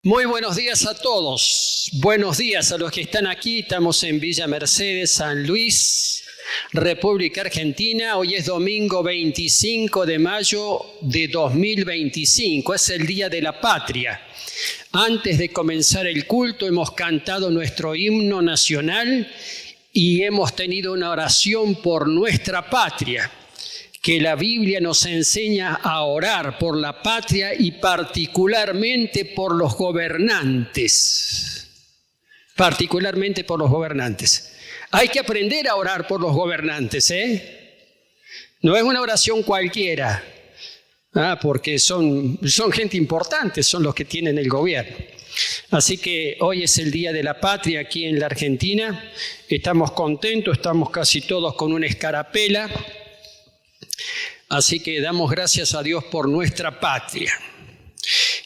Muy buenos días a todos. Buenos días a los que están aquí. Estamos en Villa Mercedes, San Luis, República Argentina. Hoy es domingo 25 de mayo de 2025. Es el Día de la Patria. Antes de comenzar el culto hemos cantado nuestro himno nacional y hemos tenido una oración por nuestra patria, que la Biblia nos enseña a orar por la patria y particularmente por los gobernantes. Particularmente por los gobernantes. Hay que aprender a orar por los gobernantes, No es una oración cualquiera, porque son gente importante, son los que tienen el gobierno. Así que hoy es el Día de la Patria aquí en la Argentina. Estamos contentos, estamos casi todos con una escarapela. Así que damos gracias a Dios por nuestra patria.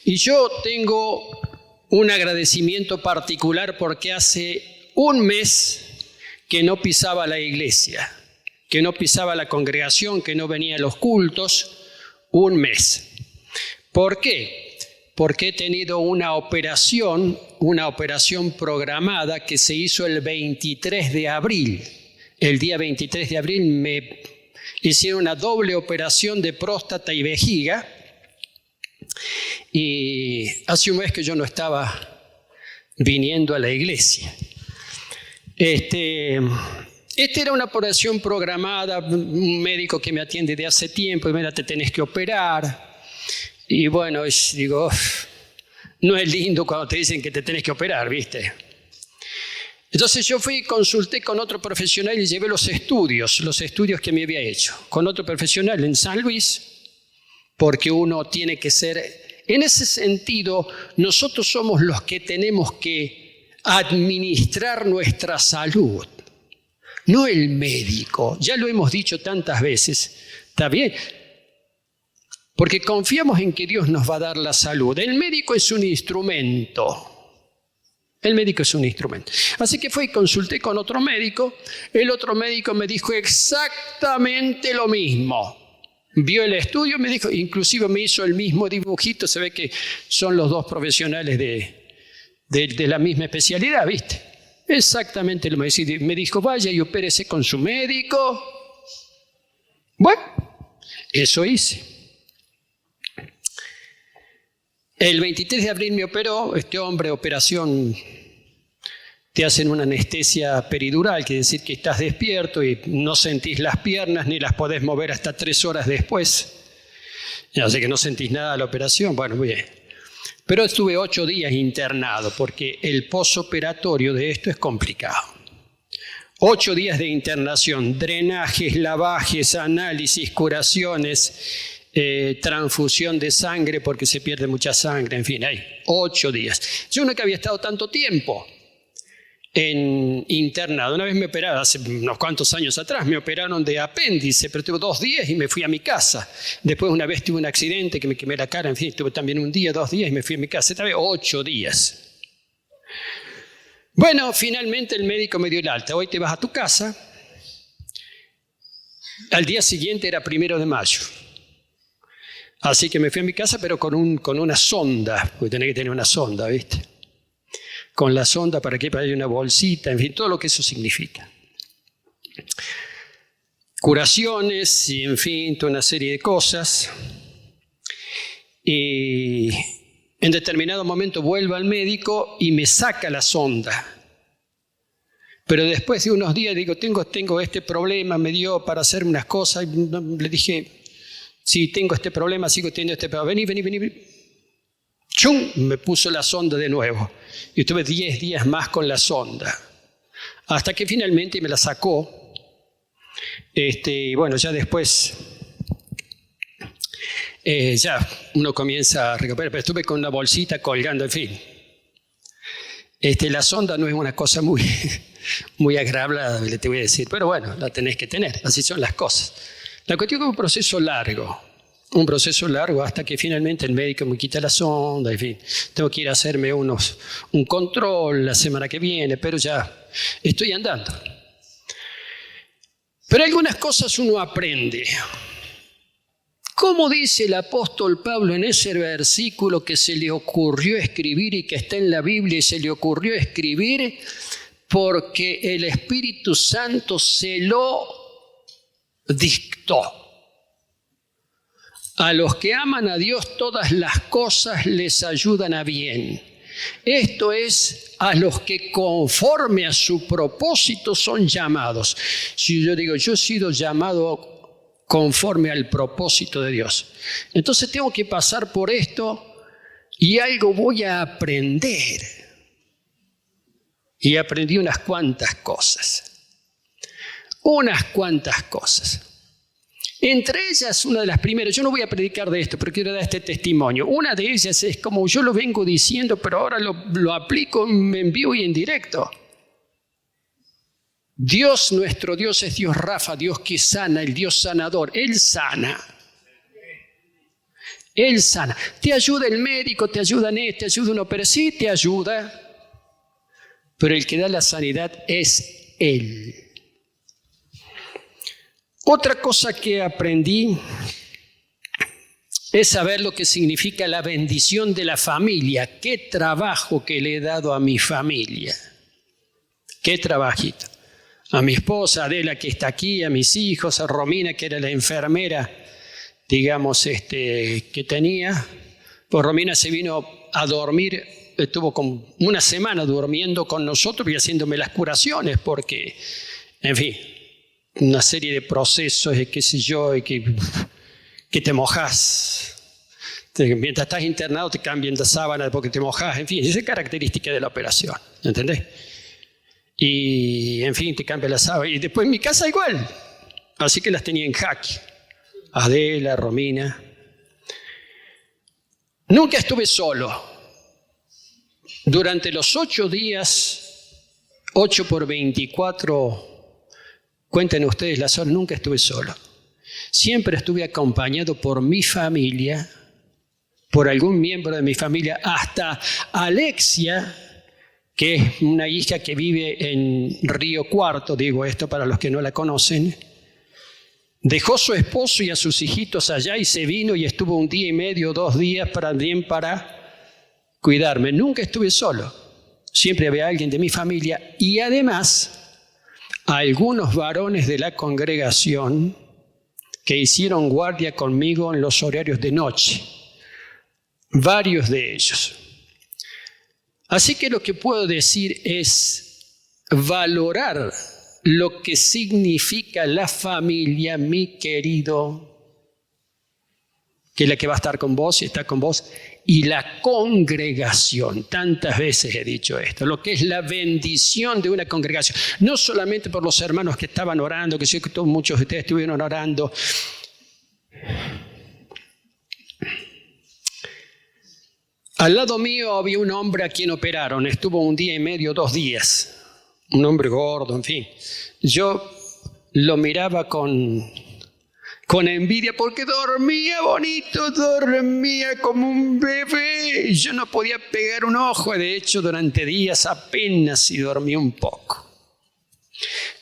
Y yo tengo un agradecimiento particular porque hace un mes que no pisaba la iglesia, que no pisaba la congregación, que no venía a los cultos, un mes. ¿Por qué? Porque he tenido una operación programada que se hizo el 23 de abril. El día 23 de abril me hicieron una doble operación de próstata y vejiga y hace un mes que yo no estaba viniendo a la iglesia. Esta era una operación programada, un médico que me atiende de hace tiempo y mira, te tenés que operar. Y bueno, digo, no es lindo cuando te dicen que te tenés que operar, ¿viste? Entonces yo fui y consulté con otro profesional y llevé los estudios que me había hecho, con otro profesional en San Luis, porque uno tiene que ser, en ese sentido, nosotros somos los que tenemos que administrar nuestra salud, no el médico. Ya lo hemos dicho tantas veces, ¿está bien? Porque confiamos en que Dios nos va a dar la salud. El médico es un instrumento. El médico es un instrumento. Así que fui y consulté con otro médico. El otro médico me dijo exactamente lo mismo. Vio el estudio, me dijo, inclusive me hizo el mismo dibujito. Se ve que son los dos profesionales de la misma especialidad, ¿viste? Exactamente lo mismo. Me dijo, vaya y opérese con su médico. Bueno, eso hice. El 23 de abril me operó, este hombre, operación, te hacen una anestesia peridural, quiere decir que estás despierto y no sentís las piernas ni las podés mover hasta 3 horas después. Así que no sentís nada de la operación, bueno, muy bien. Pero estuve 8 días internado porque el posoperatorio de esto es complicado. 8 días de internación, drenajes, lavajes, análisis, curaciones, transfusión de sangre porque se pierde mucha sangre, en fin, hay 8 días. Yo nunca había estado tanto tiempo en internado. Una vez me operaron, hace unos cuantos años atrás, me operaron de apéndice, pero tuve 2 días y me fui a mi casa. Después una vez tuve un accidente que me quemé la cara, en fin, tuve también 1 día, 2 días y me fui a mi casa. Esta vez 8 días. Bueno, finalmente el médico me dio el alta. Hoy te vas a tu casa. Al día siguiente era 1 de mayo. Así que me fui a mi casa, pero con una sonda, porque tenía que tener una sonda, ¿viste? Con la sonda, ¿para qué? Para ir una bolsita, en fin, todo lo que eso significa. Curaciones, y en fin, toda una serie de cosas. Y en determinado momento vuelvo al médico y me saca la sonda. Pero después de unos días digo, tengo este problema, me dio para hacer unas cosas, y le dije, sí, tengo este problema, sigo teniendo este problema. Vení. ¡Chum! Me puso la sonda de nuevo. Y estuve 10 días más con la sonda. Hasta que finalmente me la sacó. Y bueno, ya después, ya uno comienza a recuperar. Pero estuve con una bolsita colgando, en fin. La sonda no es una cosa muy agradable, te voy a decir. Pero bueno, la tenés que tener. Así son las cosas. La cuestión es un proceso largo hasta que finalmente el médico me quita la sonda, en fin, tengo que ir a hacerme un control la semana que viene, pero ya estoy andando. Pero algunas cosas uno aprende. ¿Cómo dice el apóstol Pablo en ese versículo que se le ocurrió escribir y que está en la Biblia y se le ocurrió escribir porque el Espíritu Santo se lo dictó? A los que aman a Dios todas las cosas les ayudan a bien. Esto es, a los que conforme a su propósito son llamados. Si yo digo, yo he sido llamado conforme al propósito de Dios, entonces tengo que pasar por esto y algo voy a aprender. Y aprendí unas cuantas cosas. Entre ellas, una de las primeras, yo no voy a predicar de esto, pero quiero dar este testimonio. Una de ellas es como yo lo vengo diciendo, pero ahora lo aplico en vivo y en directo. Dios, nuestro Dios, es Dios Rafa, Dios que sana, el Dios sanador. Él sana. Él sana. Te ayuda el médico, te ayuda te ayuda una operación, sí te ayuda. Pero el que da la sanidad es Él. Otra cosa que aprendí es saber lo que significa la bendición de la familia. Qué trabajo que le he dado a mi familia. Qué trabajito. A mi esposa Adela, que está aquí, a mis hijos, a Romina, que era la enfermera, digamos, que tenía. Pues Romina se vino a dormir, estuvo como una semana durmiendo con nosotros y haciéndome las curaciones, porque, en fin, una serie de procesos, qué sé yo, que te mojás. Mientras estás internado te cambian la sábana porque te mojás, en fin, esa es característica de la operación, ¿entendés? Y, en fin, te cambia la sábana. Y después en mi casa igual. Así que las tenía en jaque. Adela, Romina. Nunca estuve solo. Durante los 8 días, 8 por 24, cuenten ustedes las horas, nunca estuve solo. Siempre estuve acompañado por mi familia, por algún miembro de mi familia, hasta Alexia, que es una hija que vive en Río Cuarto, digo esto para los que no la conocen, dejó a su esposo y a sus hijitos allá y se vino y estuvo 1 día y medio, 2 días para cuidarme. Nunca estuve solo, siempre había alguien de mi familia y además algunos varones de la congregación que hicieron guardia conmigo en los horarios de noche, varios de ellos. Así que lo que puedo decir es valorar lo que significa la familia, mi querido, que es la que va a estar con vos y está con vos, y la congregación. Tantas veces he dicho esto, lo que es la bendición de una congregación. No solamente por los hermanos que estaban orando, que sé que muchos de ustedes estuvieron orando. Al lado mío había un hombre a quien operaron, estuvo 1 día y medio, 2 días, un hombre gordo, en fin. Yo lo miraba con envidia porque dormía bonito, dormía como un bebé. Yo no podía pegar un ojo, de hecho durante días apenas si dormía un poco.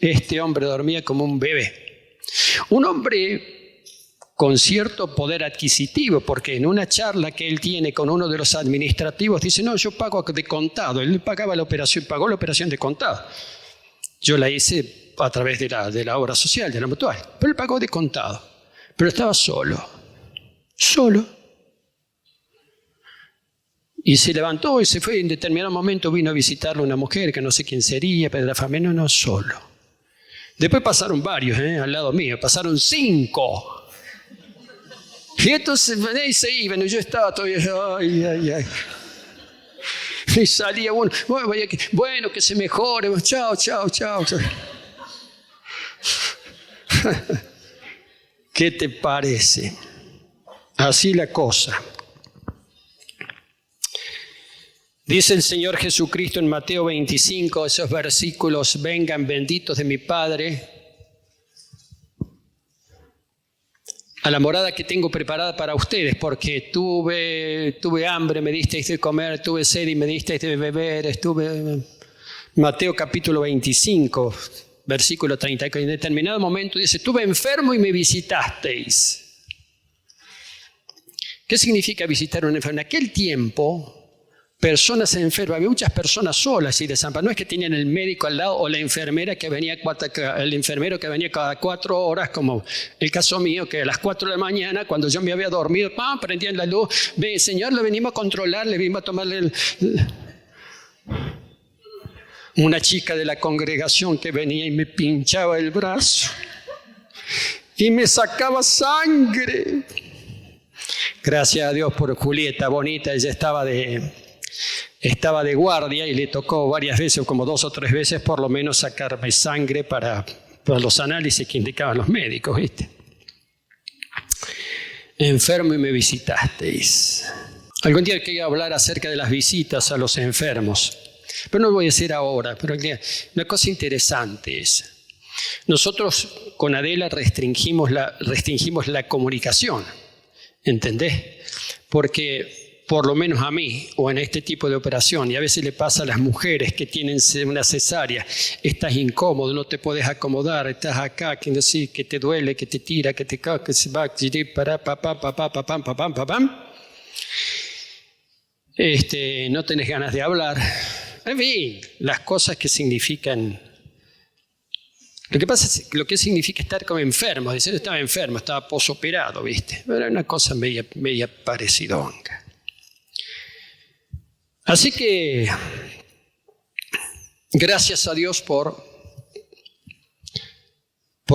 Este hombre dormía como un bebé. Un hombre con cierto poder adquisitivo, porque en una charla que él tiene con uno de los administrativos, dice, no, yo pago de contado. Él pagaba la operación, pagó la operación de contado. Yo la hice a través de la obra social, de la mutual, pero él pagó de contado. Pero estaba solo. Y se levantó y se fue, y en determinado momento vino a visitarlo una mujer, que no sé quién sería, pero de la familia, no, solo. Después pasaron varios, al lado mío, pasaron 5. Y entonces se iban, y yo estaba todavía, ay. Y salía uno, bueno, que se mejore, chao. ¿Qué te parece? Así la cosa. Dice el Señor Jesucristo en Mateo 25, esos versículos, vengan benditos de mi Padre, a la morada que tengo preparada para ustedes, porque tuve hambre, me disteis de comer, tuve sed y me disteis de beber, Mateo capítulo 25, versículo 30, que en determinado momento dice, estuve enfermo y me visitasteis. ¿Qué significa visitar un enfermo? En aquel tiempo, personas enfermas, había muchas personas solas y desamparadas. No es que tenían el médico al lado o la enfermera que venía el enfermero que venía cada 4 horas, como el caso mío, que a las 4 de la mañana, cuando yo me había dormido, ¡pam!, prendían la luz. Ven, señor, le venimos a controlar, le venimos a tomarle Una chica de la congregación que venía y me pinchaba el brazo y me sacaba sangre. Gracias a Dios por Julieta, bonita, ella estaba de guardia y le tocó varias veces, como 2 o 3 veces por lo menos, sacarme sangre para los análisis que indicaban los médicos, ¿viste? Enfermo y me visitasteis. Algún día quería hablar acerca de las visitas a los enfermos, pero no lo voy a hacer ahora. Pero una cosa interesante es, nosotros con Adela restringimos la comunicación, ¿entendés? Porque por lo menos a mí, o en este tipo de operación, y a veces le pasa a las mujeres que tienen una cesárea, estás incómodo, no te puedes acomodar, estás acá, que te duele, que te tira, que te cae, que se va, no tenés ganas de hablar. En fin, las cosas que significan. Lo que pasa es lo que significa estar como enfermo. Decir, estaba enfermo, estaba posoperado, ¿viste? Pero era una cosa media parecidonga. Así que, gracias a Dios por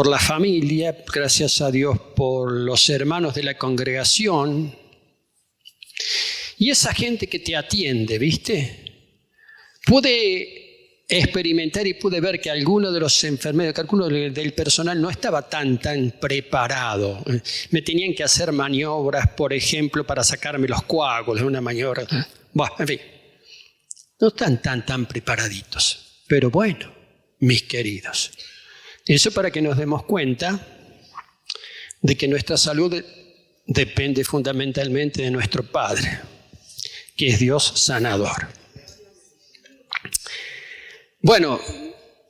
la familia, gracias a Dios por los hermanos de la congregación y esa gente que te atiende, ¿viste? Pude experimentar y pude ver que alguno de los enfermeros, que alguno del personal no estaba tan preparado. Me tenían que hacer maniobras, por ejemplo, para sacarme los coágulos, una maniobra. Bueno, en fin, no están tan preparaditos. Pero bueno, mis queridos, eso para que nos demos cuenta de que nuestra salud depende fundamentalmente de nuestro Padre, que es Dios sanador. Bueno,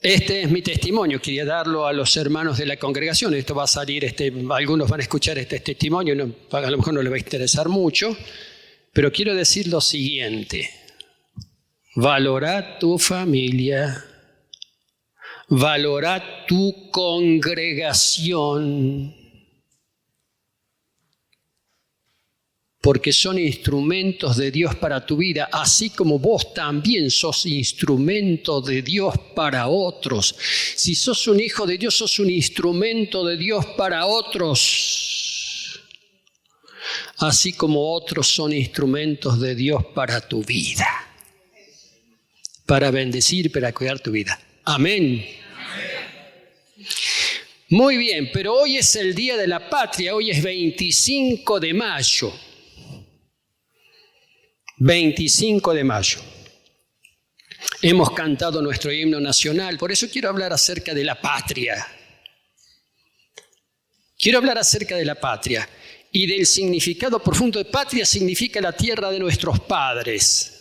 este es mi testimonio, quería darlo a los hermanos de la congregación. Esto va a salir, algunos van a escuchar este testimonio, a lo mejor no les va a interesar mucho, pero quiero decir lo siguiente: valora tu familia, valora tu congregación, porque son instrumentos de Dios para tu vida, así como vos también sos instrumento de Dios para otros. Si sos un hijo de Dios, sos un instrumento de Dios para otros, así como otros son instrumentos de Dios para tu vida, para bendecir, para cuidar tu vida. Amén. Muy bien, pero hoy es el Día de la Patria, hoy es 25 de mayo. 25 de mayo. Hemos cantado nuestro himno nacional, por eso quiero hablar acerca de la patria. Quiero hablar acerca de la patria y del significado profundo de patria. Significa la tierra de nuestros padres.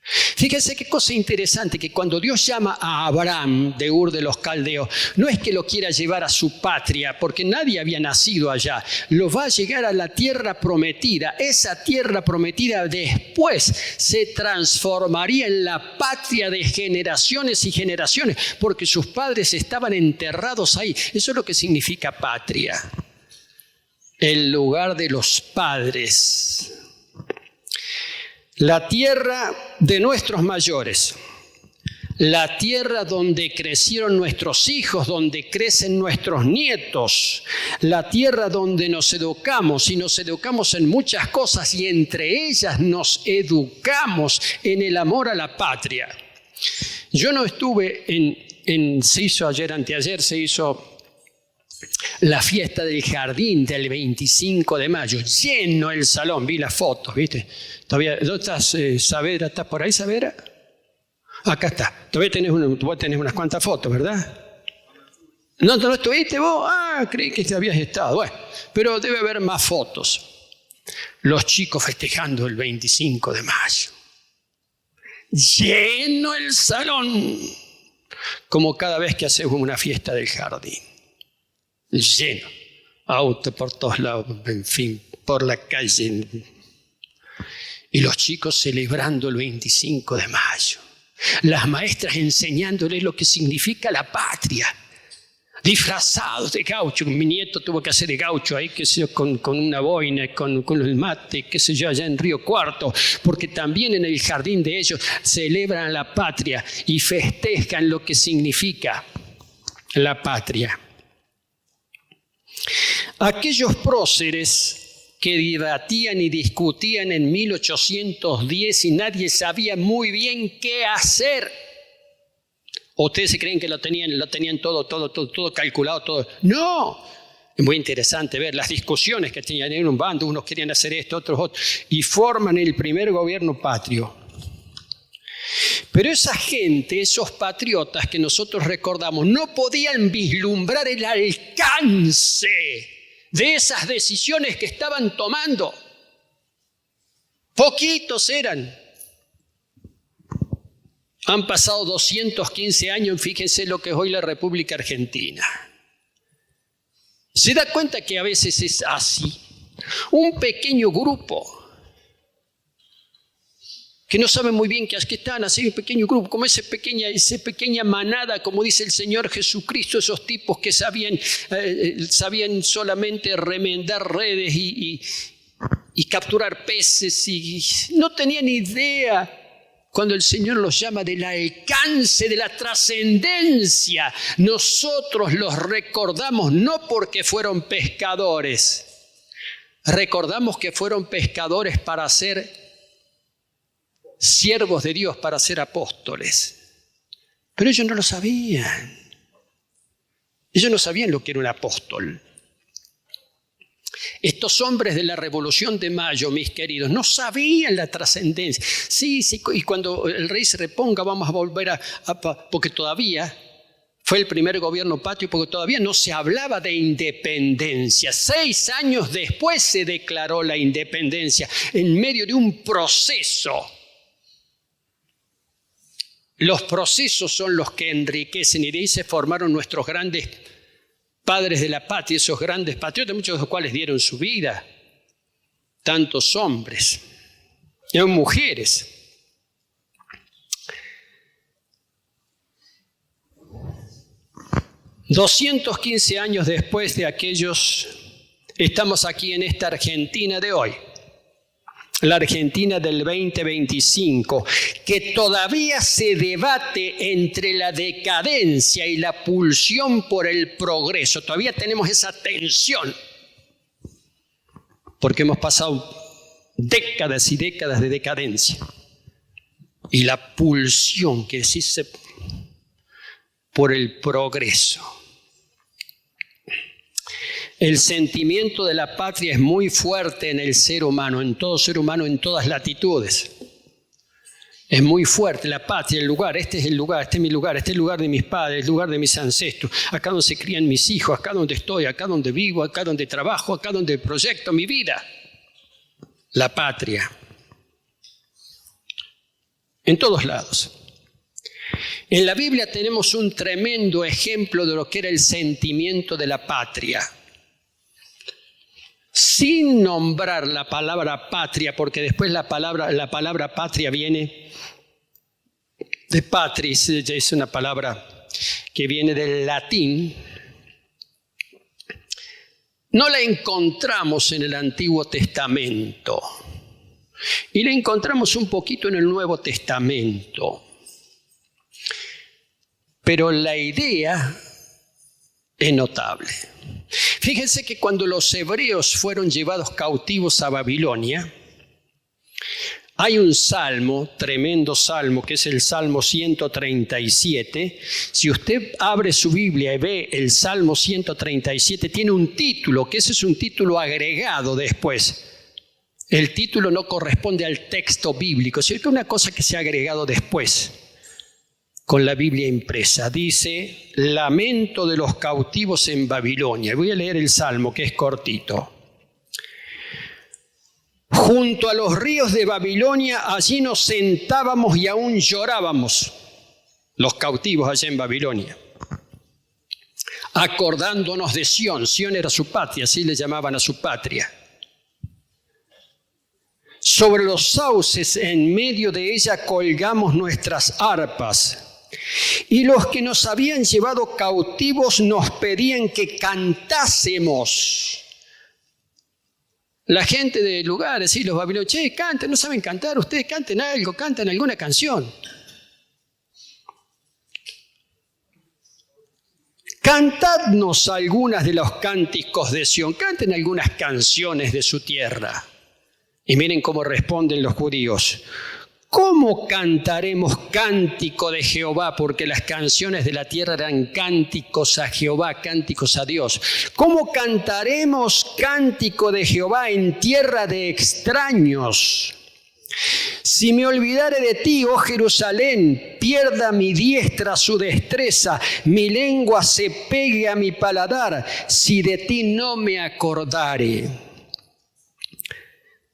Fíjense qué cosa interesante, que cuando Dios llama a Abraham de Ur de los Caldeos, no es que lo quiera llevar a su patria, porque nadie había nacido allá. Lo va a llegar a la tierra prometida. Esa tierra prometida después se transformaría en la patria de generaciones y generaciones, porque sus padres estaban enterrados ahí. Eso es lo que significa patria. El lugar de los padres. La tierra de nuestros mayores, la tierra donde crecieron nuestros hijos, donde crecen nuestros nietos, la tierra donde nos educamos, y nos educamos en muchas cosas, y entre ellas nos educamos en el amor a la patria. Yo no estuve se hizo anteayer se hizo la fiesta del jardín del 25 de mayo, lleno el salón, vi las fotos, ¿viste? Todavía, ¿dónde estás, Saavedra? ¿Estás por ahí, Saavedra? Acá está. Todavía tenés unas cuantas fotos, ¿verdad? ¿No estuviste vos? Ah, creí que te habías estado. Bueno, pero debe haber más fotos. Los chicos festejando el 25 de mayo. Lleno el salón, como cada vez que hacemos una fiesta del jardín. Lleno, auto por todos lados, en fin, por la calle, Y los chicos celebrando el 25 de mayo. Las maestras enseñándoles lo que significa la patria. Disfrazados de gaucho. Mi nieto tuvo que hacer de gaucho ahí, qué sé yo, con una boina, con el mate, qué sé yo, allá en Río Cuarto, porque también en el jardín de ellos celebran la patria y festejan lo que significa la patria. Aquellos próceres que debatían y discutían en 1810 y nadie sabía muy bien qué hacer. ¿O ustedes se creen que lo tenían todo calculado, todo? ¡No! Es muy interesante ver las discusiones que tenían en un bando. Unos querían hacer esto, otros. Y forman el primer gobierno patrio. Pero esa gente, esos patriotas que nosotros recordamos, no podían vislumbrar el alcance de esas decisiones que estaban tomando. Poquitos eran. Han pasado 215 años, fíjense lo que es hoy la República Argentina. ¿Se da cuenta que a veces es así? Un pequeño grupo que no saben muy bien que están así, un pequeño grupo, como esa pequeña manada, como dice el Señor Jesucristo, esos tipos que sabían solamente remendar redes y capturar peces y no tenían idea. Cuando el Señor los llama del alcance, de la trascendencia, nosotros los recordamos no porque fueron pescadores. Recordamos que fueron pescadores para ser siervos de Dios, para ser apóstoles. Pero ellos no lo sabían. Ellos no sabían lo que era un apóstol. Estos hombres de la Revolución de Mayo, mis queridos, no sabían la trascendencia. Sí, y cuando el rey se reponga vamos a volver porque todavía fue el primer gobierno patrio, porque todavía no se hablaba de independencia. 6 años después se declaró la independencia en medio de un proceso. Los procesos son los que enriquecen y de ahí se formaron nuestros grandes padres de la patria, esos grandes patriotas, muchos de los cuales dieron su vida, tantos hombres y mujeres. $215 años después de aquellos, estamos aquí en esta Argentina de hoy, la Argentina del 2025, que todavía se debate entre la decadencia y la pulsión por el progreso. Todavía tenemos esa tensión, porque hemos pasado décadas y décadas de decadencia. Y la pulsión que existe por el progreso. El sentimiento de la patria es muy fuerte en el ser humano, en todo ser humano, en todas latitudes. Es muy fuerte la patria, el lugar, este es el lugar, este es mi lugar, este es el lugar de mis padres, el lugar de mis ancestros, acá donde se crían mis hijos, acá donde estoy, acá donde vivo, acá donde trabajo, acá donde proyecto mi vida. La patria. En todos lados. En la Biblia tenemos un tremendo ejemplo de lo que era el sentimiento de la patria. Sin nombrar la palabra patria, porque después la palabra patria viene de patris, es una palabra que viene del latín. No la encontramos en el Antiguo Testamento y la encontramos un poquito en el Nuevo Testamento. Pero la idea es notable. Fíjense que cuando los hebreos fueron llevados cautivos a Babilonia, hay un salmo, tremendo salmo, que es el Salmo 137. Si usted abre su Biblia y ve el Salmo 137, tiene un título, que ese es un título agregado después. El título no corresponde al texto bíblico, sino que es una cosa que se ha agregado después. Con la Biblia impresa. Dice, lamento de los cautivos en Babilonia. Voy a leer el Salmo, que es cortito. Junto a los ríos de Babilonia, allí nos sentábamos y aún llorábamos, los cautivos allá en Babilonia, acordándonos de Sión. Sión era su patria, así le llamaban a su patria. Sobre los sauces en medio de ella colgamos nuestras arpas. Y los que nos habían llevado cautivos nos pedían que cantásemos. La gente del lugar, sí, los babilonios, che, canten, no saben cantar, ustedes canten algo, canten alguna canción. Cantadnos algunas de los cánticos de Sión, canten algunas canciones de su tierra. Y miren cómo responden los judíos. ¿Cómo cantaremos cántico de Jehová? Porque las canciones de la tierra eran cánticos a Jehová, cánticos a Dios. ¿Cómo cantaremos cántico de Jehová en tierra de extraños? Si me olvidare de ti, oh Jerusalén, pierda mi diestra su destreza, mi lengua se pegue a mi paladar, si de ti no me acordare.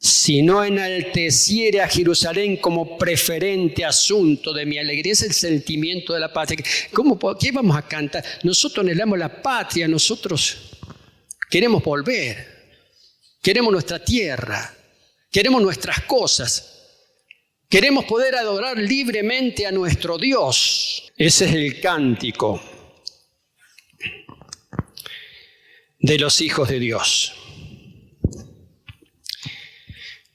Si no enalteciere a Jerusalén como preferente asunto de mi alegría. Es el sentimiento de la patria. ¿Qué vamos a cantar? Nosotros anhelamos la patria, nosotros queremos volver, queremos nuestra tierra, queremos nuestras cosas, queremos poder adorar libremente a nuestro Dios. Ese es el cántico de los hijos de Dios.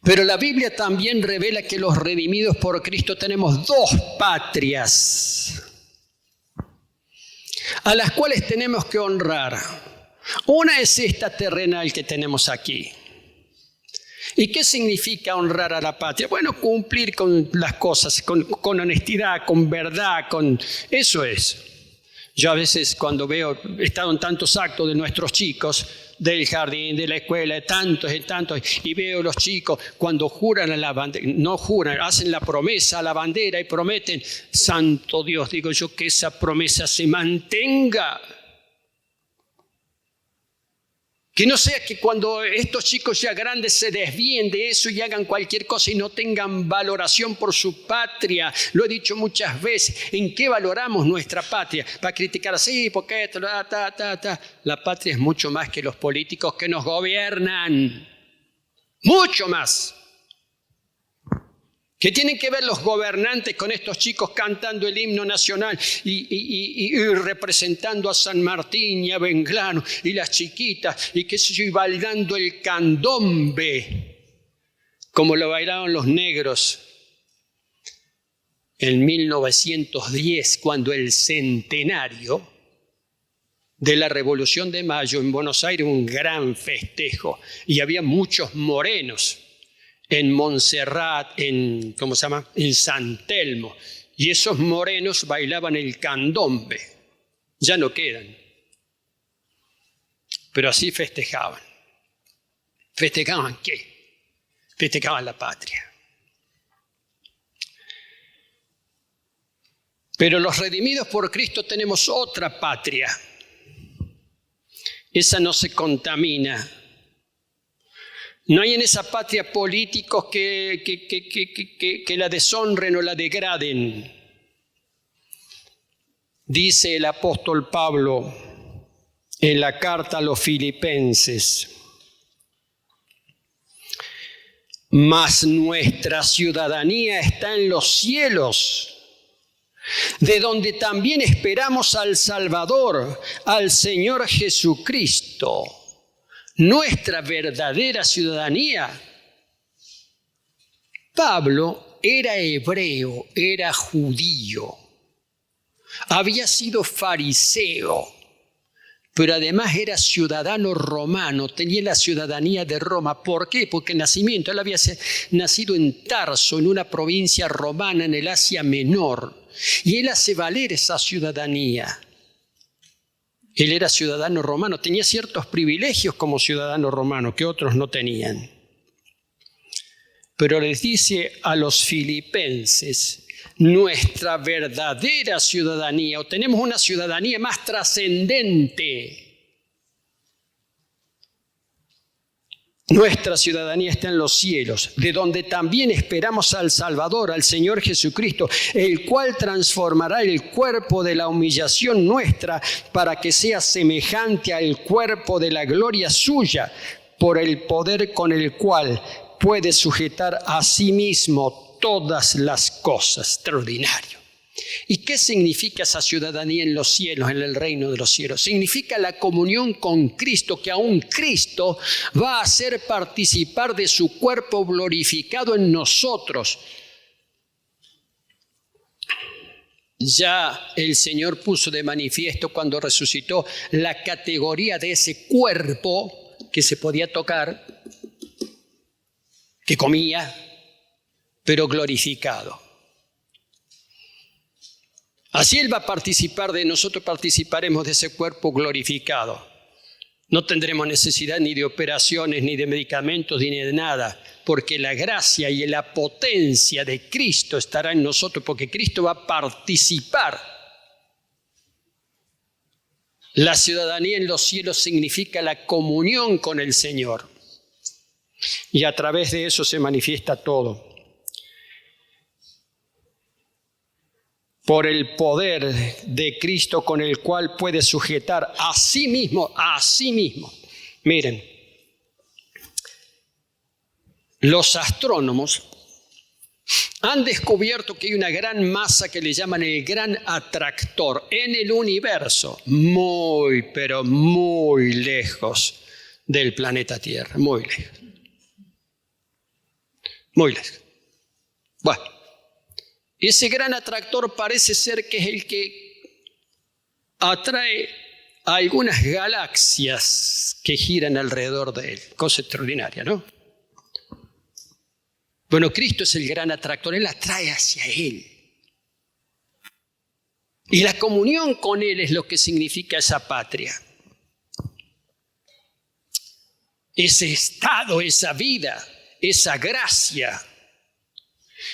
Pero la Biblia también revela que los redimidos por Cristo tenemos dos patrias a las cuales tenemos que honrar. Una es esta terrenal que tenemos aquí. ¿Y qué significa honrar a la patria? Bueno, cumplir con las cosas, con honestidad, con verdad, eso es. Yo a veces cuando he estado en tantos actos de nuestros chicos, del jardín, de la escuela, de tantos y tantos, y veo los chicos cuando juran a la bandera, no juran, hacen la promesa a la bandera y prometen, santo Dios, digo yo, que esa promesa se mantenga. Que no sea que cuando estos chicos ya grandes se desvíen de eso y hagan cualquier cosa y no tengan valoración por su patria. Lo he dicho muchas veces. ¿En qué valoramos nuestra patria? Para criticar así, porque esto, La patria es mucho más que los políticos que nos gobiernan. Mucho más. ¿Qué tienen que ver los gobernantes con estos chicos cantando el himno nacional y representando a San Martín y a Venglano y las chiquitas y qué sé yo, y bailando el candombe como lo bailaron los negros en 1910, cuando el centenario de la Revolución de Mayo en Buenos Aires, un gran festejo, y había muchos morenos en Montserrat, en San Telmo. Y esos morenos bailaban el candombe. Ya no quedan. Pero así festejaban. ¿Festejaban qué? Festejaban la patria. Pero los redimidos por Cristo tenemos otra patria. Esa no se contamina. No hay en esa patria políticos que la deshonren o la degraden. Dice el apóstol Pablo en la carta a los Filipenses: mas nuestra ciudadanía está en los cielos, de donde también esperamos al Salvador, al Señor Jesucristo. Nuestra verdadera ciudadanía. Pablo era hebreo, era judío, había sido fariseo, pero además era ciudadano romano, tenía la ciudadanía de Roma. ¿Por qué? Porque el nacimiento, él había nacido en Tarso, en una provincia romana en el Asia Menor, y él hace valer esa ciudadanía. Él era ciudadano romano, tenía ciertos privilegios como ciudadano romano que otros no tenían. Pero les dice a los filipenses, nuestra verdadera ciudadanía, o tenemos una ciudadanía más trascendente. Nuestra ciudadanía está en los cielos, de donde también esperamos al Salvador, al Señor Jesucristo, el cual transformará el cuerpo de la humillación nuestra para que sea semejante al cuerpo de la gloria suya, por el poder con el cual puede sujetar a sí mismo todas las cosas. Extraordinario. ¿Y qué significa esa ciudadanía en los cielos, en el reino de los cielos? Significa la comunión con Cristo, que aún Cristo va a hacer participar de su cuerpo glorificado en nosotros. Ya el Señor puso de manifiesto cuando resucitó la categoría de ese cuerpo que se podía tocar, que comía, pero glorificado. Así Él va a participar de nosotros, participaremos de ese cuerpo glorificado. No tendremos necesidad ni de operaciones, ni de medicamentos, ni de nada, porque la gracia y la potencia de Cristo estará en nosotros, porque Cristo va a participar. La ciudadanía en los cielos significa la comunión con el Señor. Y a través de eso se manifiesta todo. Por el poder de Cristo con el cual puede sujetar a sí mismo. Miren, los astrónomos han descubierto que hay una gran masa que le llaman el gran atractor en el universo, muy, pero muy lejos del planeta Tierra, muy lejos. Muy lejos. Bueno. Ese gran atractor parece ser que es el que atrae a algunas galaxias que giran alrededor de él. Cosa extraordinaria, ¿no? Bueno, Cristo es el gran atractor, Él atrae hacia Él. Y la comunión con Él es lo que significa esa patria. Ese estado, esa vida, esa gracia.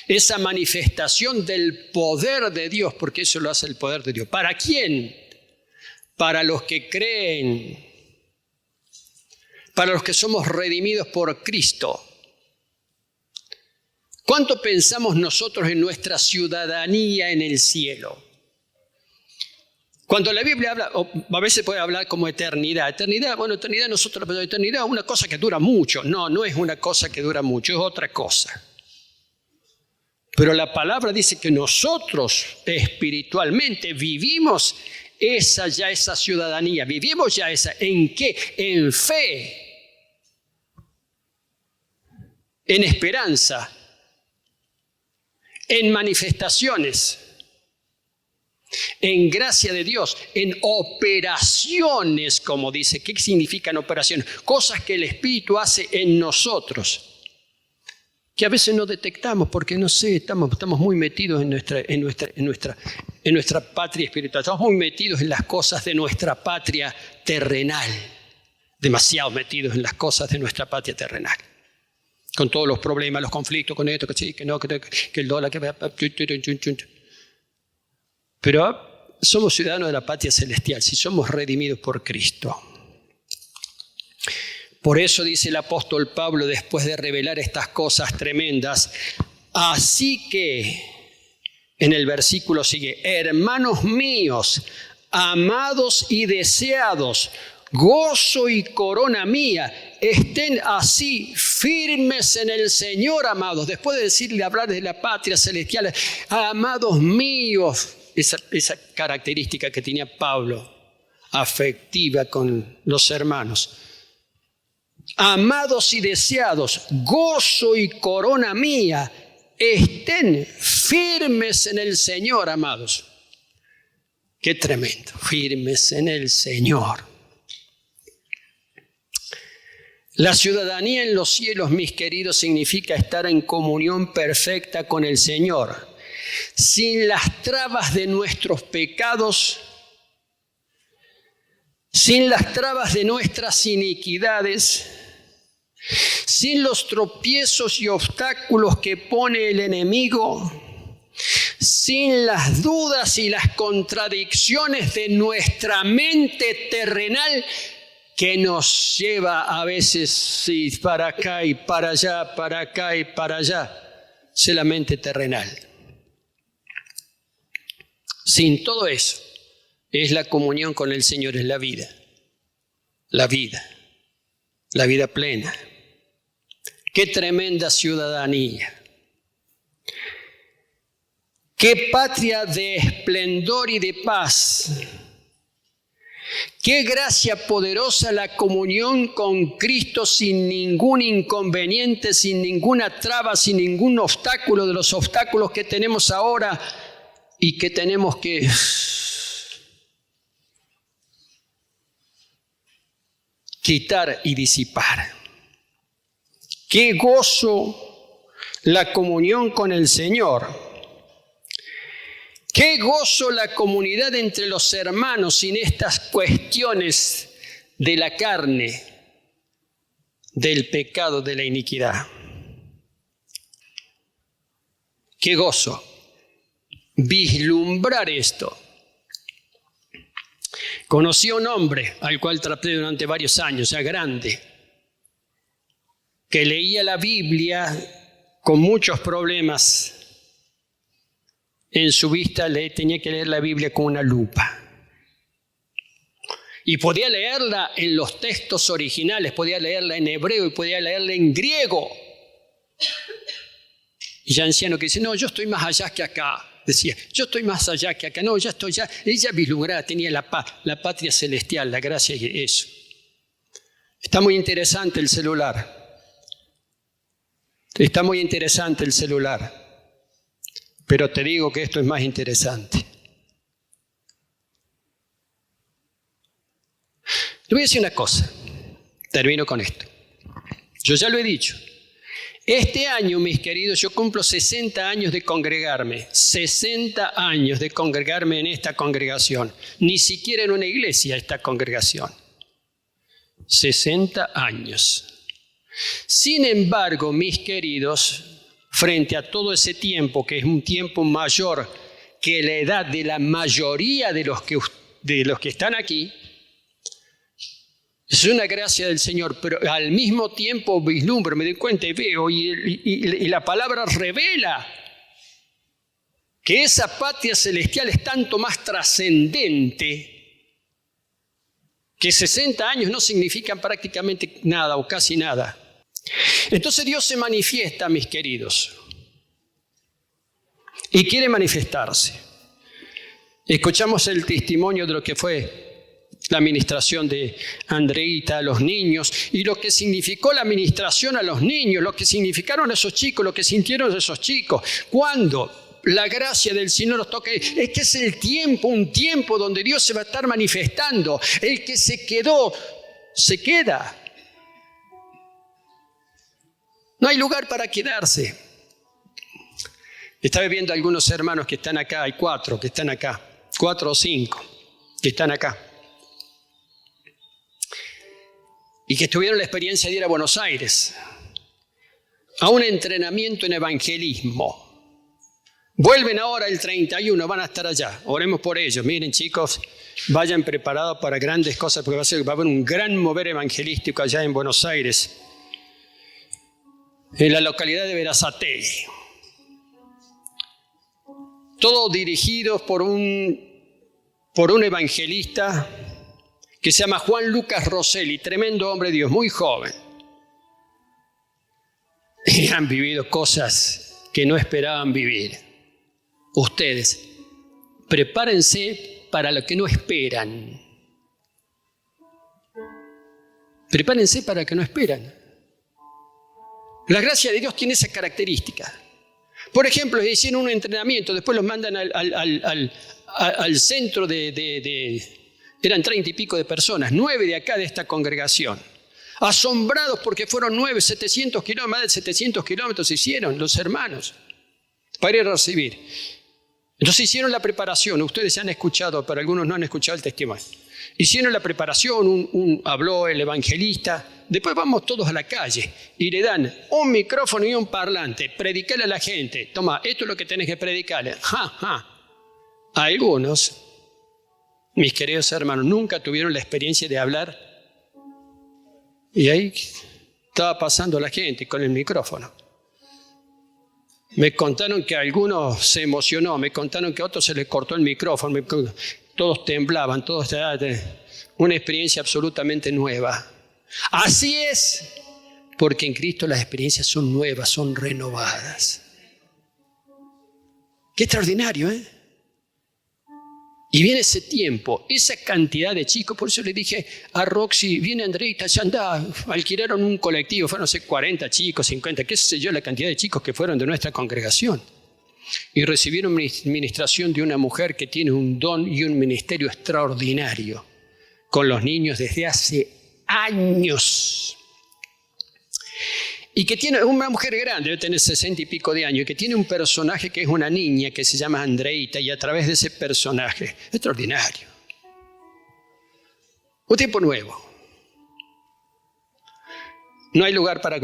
Esa manifestación del poder de Dios, porque eso lo hace el poder de Dios. ¿Para quién? Para los que creen, para los que somos redimidos por Cristo. ¿Cuánto pensamos nosotros en nuestra ciudadanía en el cielo? Cuando la Biblia habla, o a veces puede hablar como eternidad. Eternidad nosotros, pero eternidad es una cosa que dura mucho. No, no es una cosa que dura mucho, es otra cosa. Pero la palabra dice que nosotros espiritualmente vivimos esa ciudadanía. Vivimos ya esa. ¿En qué? En fe. En esperanza. En manifestaciones. En gracia de Dios. En operaciones, como dice. ¿Qué significan operaciones? Cosas que el Espíritu hace en nosotros. Que a veces no detectamos porque, no sé, estamos muy metidos en nuestra patria espiritual. Estamos muy metidos en las cosas de nuestra patria terrenal. Demasiado metidos en las cosas de nuestra patria terrenal. Con todos los problemas, los conflictos, con esto, que sí, que no, que el dólar, Pero somos ciudadanos de la patria celestial, si somos redimidos por Cristo. Por eso dice el apóstol Pablo, después de revelar estas cosas tremendas, así que, en el versículo sigue, hermanos míos, amados y deseados, gozo y corona mía, estén así firmes en el Señor, amados. Después de decirle, hablar de la patria celestial, amados míos, esa característica que tenía Pablo, afectiva con los hermanos. Amados y deseados, gozo y corona mía, estén firmes en el Señor, amados. Qué tremendo, firmes en el Señor. La ciudadanía en los cielos, mis queridos, significa estar en comunión perfecta con el Señor, sin las trabas de nuestros pecados, sin las trabas de nuestras iniquidades, sin los tropiezos y obstáculos que pone el enemigo, sin las dudas y las contradicciones de nuestra mente terrenal que nos lleva a veces para acá y para allá, para acá y para allá. Es la mente terrenal. Sin todo eso, es la comunión con el Señor, es la vida. La vida plena. Qué tremenda ciudadanía. Qué patria de esplendor y de paz. Qué gracia poderosa la comunión con Cristo sin ningún inconveniente, sin ninguna traba, sin ningún obstáculo de los obstáculos que tenemos ahora y que tenemos que quitar y disipar. Qué gozo la comunión con el Señor. Qué gozo la comunidad entre los hermanos sin estas cuestiones de la carne, del pecado, de la iniquidad. Qué gozo vislumbrar esto. Conocí a un hombre al cual traté durante varios años, ya grande, que leía la Biblia con muchos problemas. En su vista tenía que leer la Biblia con una lupa. Y podía leerla en los textos originales, podía leerla en hebreo y podía leerla en griego. Y ya anciano que dice, no, yo estoy más allá que acá. Decía, yo estoy más allá que acá. No, ya estoy ya. Ella vislumbraba, tenía la paz, la patria celestial, la gracia y eso. Está muy interesante el celular. Está muy interesante el celular. Pero te digo que esto es más interesante. Te voy a decir una cosa. Termino con esto. Yo ya lo he dicho. Este año, mis queridos, yo cumplo 60 años de congregarme. 60 años de congregarme en esta congregación. Ni siquiera en una iglesia esta congregación. 60 años. Sin embargo, mis queridos, frente a todo ese tiempo, que es un tiempo mayor que la edad de la mayoría de los que están aquí, es una gracia del Señor, pero al mismo tiempo vislumbro, me doy cuenta y veo, y la palabra revela que esa patria celestial es tanto más trascendente que 60 años no significan prácticamente nada o casi nada. Entonces Dios se manifiesta, mis queridos, y quiere manifestarse. Escuchamos el testimonio de lo que fue la administración de Andreita a los niños y lo que significó la administración a los niños, lo que significaron esos chicos, lo que sintieron esos chicos. Cuando la gracia del Señor nos toca, es que es el tiempo, un tiempo donde Dios se va a estar manifestando. El que se quedó, se queda. No hay lugar para quedarse. Estaba viendo algunos hermanos que están acá, hay 4 que están acá, 4 o 5 que están acá. Y que tuvieron la experiencia de ir a Buenos Aires, a un entrenamiento en evangelismo. Vuelven ahora el 31, van a estar allá. Oremos por ellos. Miren, chicos, vayan preparados para grandes cosas, porque va a haber un gran mover evangelístico allá en Buenos Aires, en la localidad de Berazategui. Todos dirigidos por un evangelista que se llama Juan Lucas Rosselli, tremendo hombre de Dios, muy joven. Y han vivido cosas que no esperaban vivir. Ustedes, prepárense para lo que no esperan. Prepárense para lo que no esperan. La gracia de Dios tiene esa característica. Por ejemplo, hicieron un entrenamiento, después los mandan al centro eran 30 y pico de personas, 9 de acá de esta congregación. Asombrados porque fueron 700 kilómetros, más de 700 kilómetros hicieron los hermanos para ir a recibir. Entonces hicieron la preparación, ustedes han escuchado, pero algunos no han escuchado el testimonio. Hicieron la preparación, habló el evangelista, después vamos todos a la calle y le dan un micrófono y un parlante, predicale a la gente, toma, esto es lo que tenés que predicarle. A algunos, mis queridos hermanos, nunca tuvieron la experiencia de hablar y ahí estaba pasando la gente con el micrófono. Me contaron que a algunos se emocionó, me contaron que a otros se les cortó el micrófono, todos temblaban, una experiencia absolutamente nueva. Así es Porque en Cristo las experiencias son nuevas, son renovadas. Qué extraordinario, ¿eh? Y viene ese tiempo, esa cantidad de chicos, por eso le dije a Roxy, viene Andreita, ya anda, alquilaron un colectivo, fueron, no sé, 40 chicos, 50, qué sé yo, la cantidad de chicos que fueron de nuestra congregación. Y recibieron ministración de una mujer que tiene un don y un ministerio extraordinario con los niños desde hace años. Y que tiene una mujer grande, debe tener 60 y pico de años, y que tiene un personaje que es una niña que se llama Andreita, y a través de ese personaje, extraordinario. Un tiempo nuevo. No hay lugar para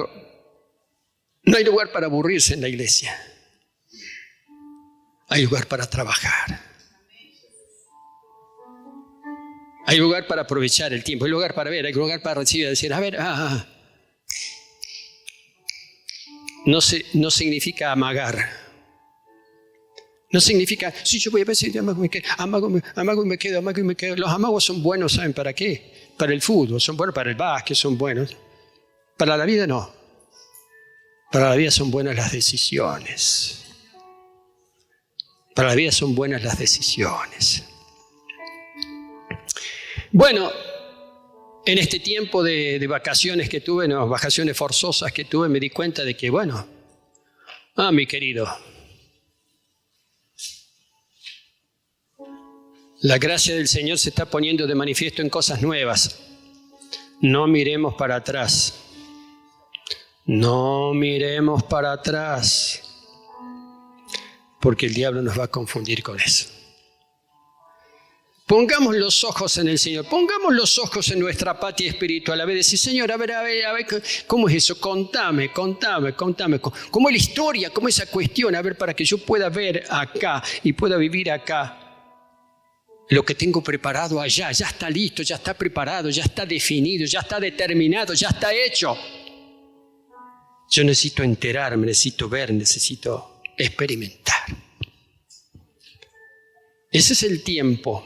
aburrirse en la iglesia. Hay lugar para trabajar. Hay lugar para aprovechar el tiempo, hay lugar para ver, hay lugar para recibir, decir, a ver, No significa amagar. No significa, sí, yo voy a ver si amago y me quedo. Los amagos son buenos, ¿saben para qué? Para el fútbol, son buenos para el básquet, son buenos. Para la vida no. Para la vida son buenas las decisiones. Para la vida son buenas las decisiones. Bueno, en este tiempo de vacaciones que tuve, vacaciones forzosas que tuve, me di cuenta de que, mi querido, la gracia del Señor se está poniendo de manifiesto en cosas nuevas. No miremos para atrás. No miremos para atrás, porque el diablo nos va a confundir con eso. Pongamos los ojos en el Señor, pongamos los ojos en nuestra patria espiritual. A ver, decir, Señor, a ver, ¿cómo es eso? Contame. ¿Cómo es la historia? ¿Cómo es esa cuestión? A ver, para que yo pueda ver acá y pueda vivir acá lo que tengo preparado allá. Ya está listo, ya está preparado, ya está definido, ya está determinado, ya está hecho. Yo necesito enterarme, necesito ver, necesito experimentar. Ese es el tiempo.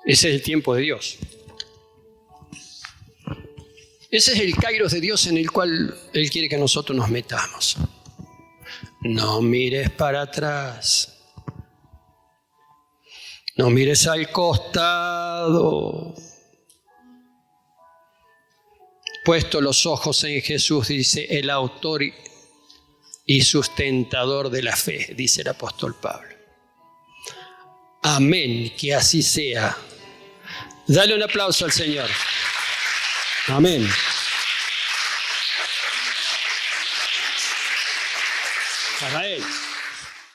Ese es el tiempo de Dios. Ese es el kairos de Dios en el cual Él quiere que nosotros nos metamos. No mires para atrás. No mires al costado. Puesto los ojos en Jesús, dice el autor y sustentador de la fe, dice el apóstol Pablo. Amén, que así sea. Dale un aplauso al Señor. Amén. Para Él.